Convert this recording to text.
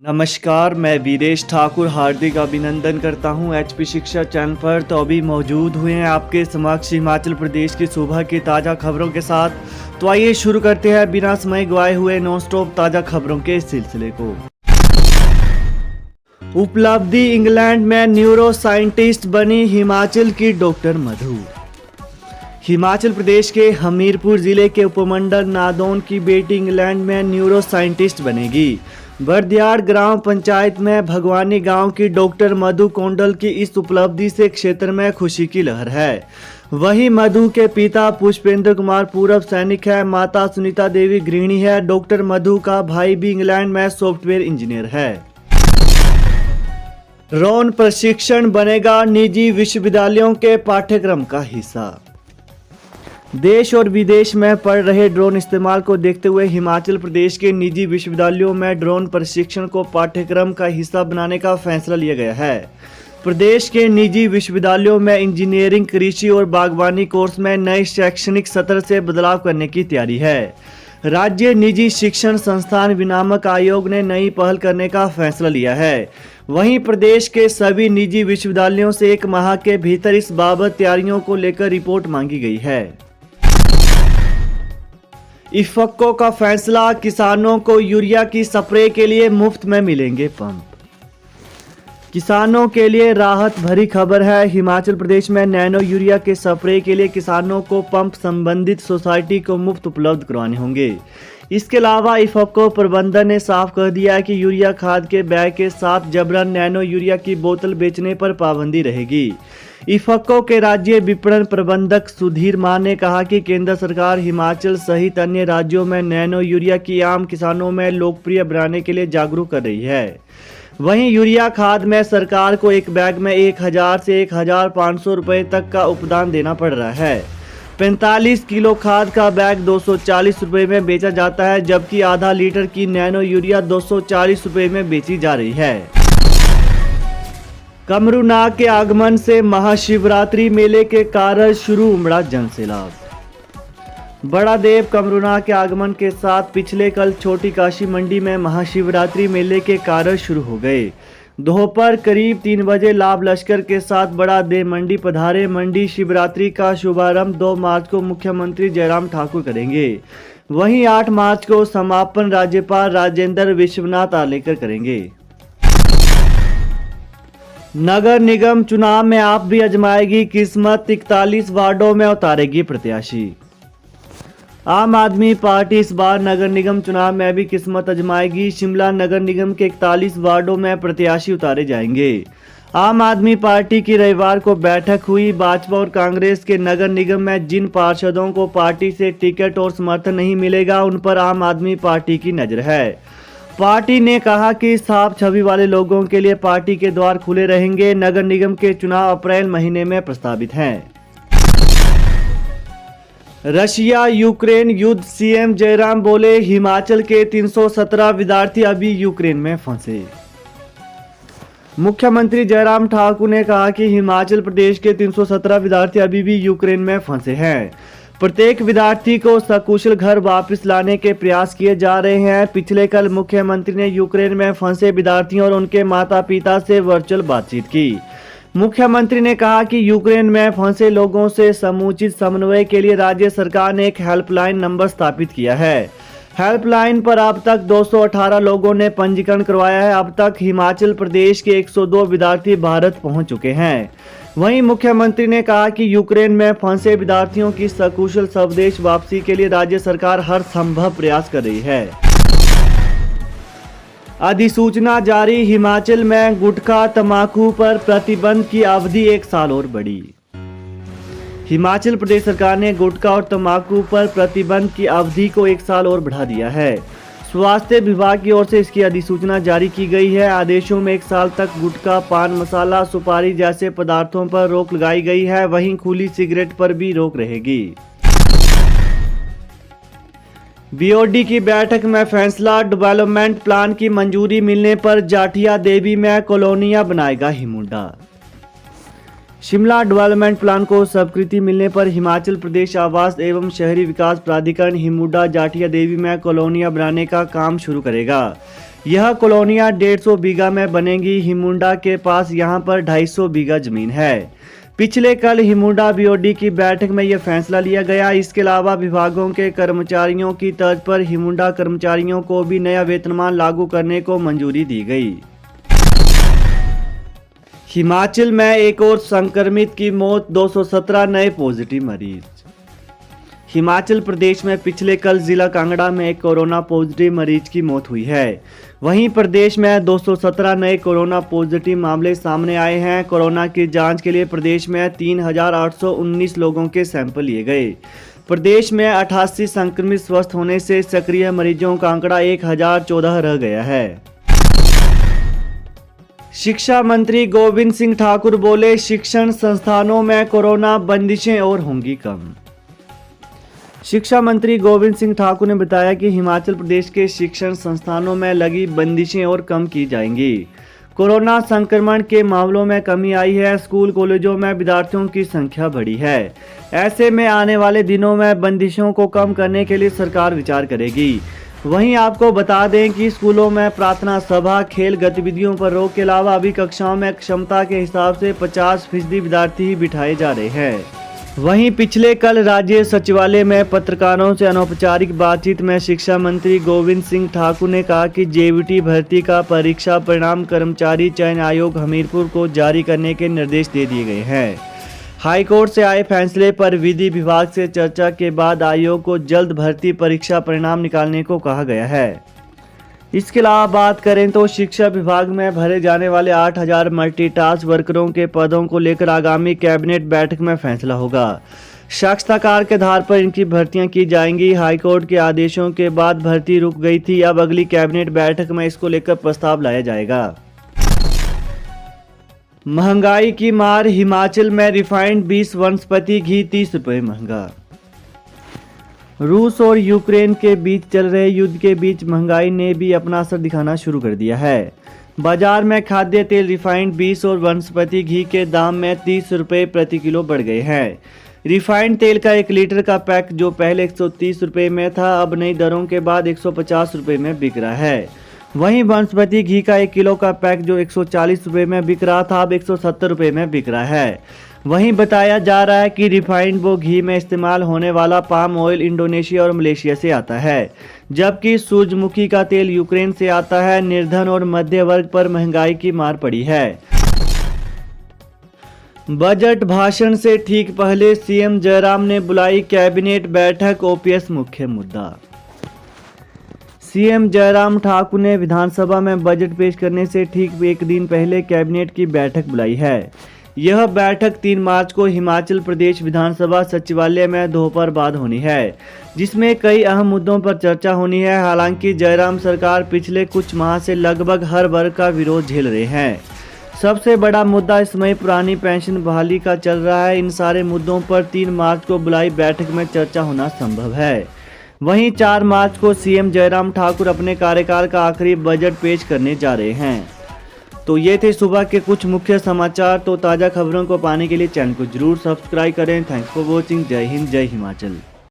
नमस्कार, मैं वीरेश ठाकुर हार्दिक अभिनंदन करता हूं एचपी शिक्षा चैनल पर। तो अभी मौजूद हुए हैं आपके समक्ष हिमाचल प्रदेश की सुबह की ताज़ा खबरों के साथ। तो आइए शुरू करते हैं बिना समय गवाए हुए नॉन स्टॉप ताज़ा खबरों के सिलसिले को। उपलब्धि, इंग्लैंड में न्यूरो साइंटिस्ट बनी हिमाचल की डॉक्टर मधु। हिमाचल प्रदेश के हमीरपुर जिले के उपमंडल नादौन की बेटी इंग्लैंड में न्यूरो साइंटिस्ट बनेगी। बर्दियाड़ ग्राम पंचायत में भगवानी गांव की डॉक्टर मधु कोंडल की इस उपलब्धि से क्षेत्र में खुशी की लहर है। वहीं मधु के पिता पुष्पेंद्र कुमार पूर्व सैनिक है, माता सुनीता देवी गृहिणी है। डॉक्टर मधु का भाई भी इंग्लैंड में सॉफ्टवेयर इंजीनियर है। ड्रोन प्रशिक्षण बनेगा निजी विश्वविद्यालयों के पाठ्यक्रम का हिस्सा। देश और विदेश में पढ़ रहे ड्रोन इस्तेमाल को देखते हुए हिमाचल प्रदेश के निजी विश्वविद्यालयों में ड्रोन प्रशिक्षण को पाठ्यक्रम का हिस्सा बनाने का फैसला लिया गया है। प्रदेश के निजी विश्वविद्यालयों में इंजीनियरिंग, कृषि और बागवानी कोर्स में नए शैक्षणिक सत्र से बदलाव करने की तैयारी है। राज्य निजी शिक्षण संस्थान विनियामक आयोग ने नई पहल करने का फैसला लिया है। वहीं प्रदेश के सभी निजी विश्वविद्यालयों से 1 माह के भीतर इस बाबत तैयारियों को लेकर रिपोर्ट मांगी गई है। इफको का फैसला, किसानों को यूरिया की स्प्रे के लिए मुफ्त में मिलेंगे पंप। किसानों के लिए राहत भरी खबर है। हिमाचल प्रदेश में नैनो यूरिया के स्प्रे के लिए किसानों को पंप संबंधित सोसाइटी को मुफ्त उपलब्ध करवाने होंगे। इसके अलावा इफको प्रबंधन ने साफ कह दिया है कि यूरिया खाद के बैग के साथ जबरन नैनो यूरिया की बोतल बेचने पर पाबंदी रहेगी। इफको के राज्य विपणन प्रबंधक सुधीर मान ने कहा कि केंद्र सरकार हिमाचल सहित अन्य राज्यों में नैनो यूरिया की आम किसानों में लोकप्रिय बनाने के लिए जागरूक कर रही है। वहीं यूरिया खाद में सरकार को एक बैग में 1000 से 1500 रुपए तक का उपदान देना पड़ रहा है। 45 किलो खाद का बैग 240 रुपए में बेचा जाता है, जबकि आधा लीटर की नैनो यूरिया 240 रुपए में बेची जा रही है। कमरूनाग के आगमन से महाशिवरात्रि मेले के कारण शुरू उमड़ा जनसैलाब। बड़ा देव कमरूनाग के आगमन के साथ पिछले कल छोटी काशी मंडी में महाशिवरात्रि मेले के कारण शुरू हो गए। दोपहर करीब 3 बजे लाभ लश्कर के साथ बड़ा देव मंडी पधारे। मंडी शिवरात्रि का शुभारंभ 2 मार्च को मुख्यमंत्री जयराम ठाकुर करेंगे। वहीं 8 मार्च को समापन राज्यपाल राजेंद्र विश्वनाथ आलेकर करेंगे। नगर निगम चुनाव में आप भी आजमाएगी किस्मत, 41 वार्डों में उतारेगी प्रत्याशी। आम आदमी पार्टी इस बार नगर निगम चुनाव में भी किस्मत आजमाएगी। शिमला नगर निगम के 41 वार्डों में प्रत्याशी उतारे जाएंगे। आम आदमी पार्टी की रविवार को बैठक हुई। भाजपा और कांग्रेस के नगर निगम में जिन पार्षदों को पार्टी से टिकट और समर्थन नहीं मिलेगा, उन पर आम आदमी पार्टी की नजर है। पार्टी ने कहा कि साफ छवि वाले लोगों के लिए पार्टी के द्वार खुले रहेंगे। नगर निगम के चुनाव अप्रैल महीने में प्रस्तावित हैं। रशिया यूक्रेन युद्ध, सीएम जयराम बोले हिमाचल के 317 विद्यार्थी अभी यूक्रेन में फंसे। मुख्यमंत्री जयराम ठाकुर ने कहा कि हिमाचल प्रदेश के 317 विद्यार्थी अभी भी यूक्रेन में फंसे हैं। प्रत्येक विद्यार्थी को सकुशल घर वापस लाने के प्रयास किए जा रहे हैं। पिछले कल मुख्यमंत्री ने यूक्रेन में फंसे विद्यार्थियों और उनके माता पिता से वर्चुअल बातचीत की। मुख्यमंत्री ने कहा कि यूक्रेन में फंसे लोगों से समुचित समन्वय के लिए राज्य सरकार ने एक हेल्पलाइन नंबर स्थापित किया है। हेल्पलाइन पर अब तक 218 लोगों ने पंजीकरण करवाया है। अब तक हिमाचल प्रदेश के 102 विद्यार्थी भारत पहुंच चुके हैं। वहीं मुख्यमंत्री ने कहा कि यूक्रेन में फंसे विद्यार्थियों की सकुशल स्वदेश वापसी के लिए राज्य सरकार हर संभव प्रयास कर रही है। अधिसूचना जारी, हिमाचल में गुटखा तंबाकू पर प्रतिबंध की अवधि 1 साल और बढ़ी। हिमाचल प्रदेश सरकार ने गुटखा और तंबाकू पर प्रतिबंध की अवधि को 1 साल और बढ़ा दिया है। स्वास्थ्य विभाग की ओर से इसकी अधिसूचना जारी की गई है। आदेशों में 1 साल तक गुटखा, पान मसाला, सुपारी जैसे पदार्थों पर रोक लगाई गई है। वहीं खुली सिगरेट पर भी रोक रहेगी। बीओडी की बैठक में फैसला, डेवलपमेंट प्लान की मंजूरी मिलने पर जाठिया देवी में कॉलोनियां बनाएगा हिमुडा। शिमला डेवलपमेंट प्लान को स्वीकृति मिलने पर हिमाचल प्रदेश आवास एवं शहरी विकास प्राधिकरण हिमुडा जाठिया देवी में कॉलोनियां बनाने का काम शुरू करेगा। यह कॉलोनियाँ 150 बीघा में बनेंगी। हिमुंडा के पास यहां पर 250 बीघा जमीन है। पिछले कल हिमुंडा बीओडी की बैठक में यह फैसला लिया गया। इसके अलावा विभागों के कर्मचारियों की तर्ज पर हिमुंडा कर्मचारियों को भी नया वेतनमान लागू करने को मंजूरी दी गई। हिमाचल में एक और संक्रमित की मौत, 217 नए पॉजिटिव मरीज। हिमाचल प्रदेश में पिछले कल जिला कांगड़ा में एक कोरोना पॉजिटिव मरीज की मौत हुई है। वहीं प्रदेश में 217 नए कोरोना पॉजिटिव मामले सामने आए हैं। कोरोना की जांच के लिए प्रदेश में 3,819 लोगों के सैंपल लिए गए। प्रदेश में 88 संक्रमित स्वस्थ होने से सक्रिय मरीजों का आंकड़ा 1014 रह गया है। शिक्षा मंत्री गोविंद सिंह ठाकुर बोले, शिक्षण संस्थानों में कोरोना बंदिशें और होंगी कम। शिक्षा मंत्री गोविंद सिंह ठाकुर ने बताया कि हिमाचल प्रदेश के शिक्षण संस्थानों में लगी बंदिशें और कम की जाएंगी। कोरोना संक्रमण के मामलों में कमी आई है। स्कूल कॉलेजों में विद्यार्थियों की संख्या बढ़ी है। ऐसे में आने वाले दिनों में बंदिशों को कम करने के लिए सरकार विचार करेगी। वहीं आपको बता दें कि स्कूलों में प्रार्थना सभा, खेल गतिविधियों पर रोक के अलावा अभी कक्षाओं में क्षमता के हिसाब से 50% विद्यार्थी ही बिठाए जा रहे हैं। वहीं पिछले कल राज्य सचिवालय में पत्रकारों से अनौपचारिक बातचीत में शिक्षा मंत्री गोविंद सिंह ठाकुर ने कहा कि जेवीटी भर्ती का परीक्षा परिणाम कर्मचारी चयन आयोग हमीरपुर को जारी करने के निर्देश दे दिए गए हैं। हाईकोर्ट से आए फैसले पर विधि विभाग से चर्चा के बाद आयोग को जल्द भर्ती परीक्षा परिणाम निकालने को कहा गया है। इसके अलावा बात करें तो शिक्षा विभाग में भरे जाने वाले 8,000 मल्टीटास्क वर्करों के पदों को लेकर आगामी कैबिनेट बैठक में फैसला होगा। साक्षात्कार के आधार पर इनकी भर्तियां की जाएंगी। हाईकोर्ट के आदेशों के बाद भर्ती रुक गई थी। अब अगली कैबिनेट बैठक में इसको लेकर प्रस्ताव लाया जाएगा। महंगाई की मार, हिमाचल में रिफाइंड 20 वनस्पति घी 30 रुपये महंगा। रूस और यूक्रेन के बीच चल रहे युद्ध के बीच महंगाई ने भी अपना असर दिखाना शुरू कर दिया है। बाजार में खाद्य तेल, रिफाइंड 20 और वनस्पति घी के दाम में 30 रुपये प्रति किलो बढ़ गए हैं। रिफाइंड तेल का 1 लीटर का पैक जो पहले 130 रुपये में था, अब नई दरों के बाद 150 रुपये में बिक रहा है। वहीं वनस्पति घी का 1 किलो का पैक जो 140 रुपये में बिक रहा था, अब 170 रुपये में बिक रहा है। वहीं बताया जा रहा है कि रिफाइंड वो घी में इस्तेमाल होने वाला पाम ऑयल इंडोनेशिया और मलेशिया से आता है, जबकि सूरजमुखी का तेल यूक्रेन से आता है। निर्धन और मध्य वर्ग पर महंगाई की मार पड़ी है। बजट भाषण से ठीक पहले सीएम जयराम ने बुलाई कैबिनेट बैठक, ओपीएस मुख्य मुद्दा। सीएम जयराम ठाकुर ने विधानसभा में बजट पेश करने से ठीक एक दिन पहले कैबिनेट की बैठक बुलाई है। यह बैठक 3 मार्च को हिमाचल प्रदेश विधानसभा सचिवालय में दोपहर बाद होनी है, जिसमें कई अहम मुद्दों पर चर्चा होनी है। हालांकि जयराम सरकार पिछले कुछ माह से लगभग हर वर्ग का विरोध झेल रहे हैं। सबसे बड़ा मुद्दा इस समय पुरानी पेंशन बहाली का चल रहा है। इन सारे मुद्दों पर 3 मार्च को बुलाई बैठक में चर्चा होना संभव है। वहीं 4 मार्च को सीएम जयराम ठाकुर अपने कार्यकाल का आखिरी बजट पेश करने जा रहे हैं। तो ये थे सुबह के कुछ मुख्य समाचार। तो ताज़ा खबरों को पाने के लिए चैनल को जरूर सब्सक्राइब करें। Thanks for watching. जय हिंद, जय हिमाचल।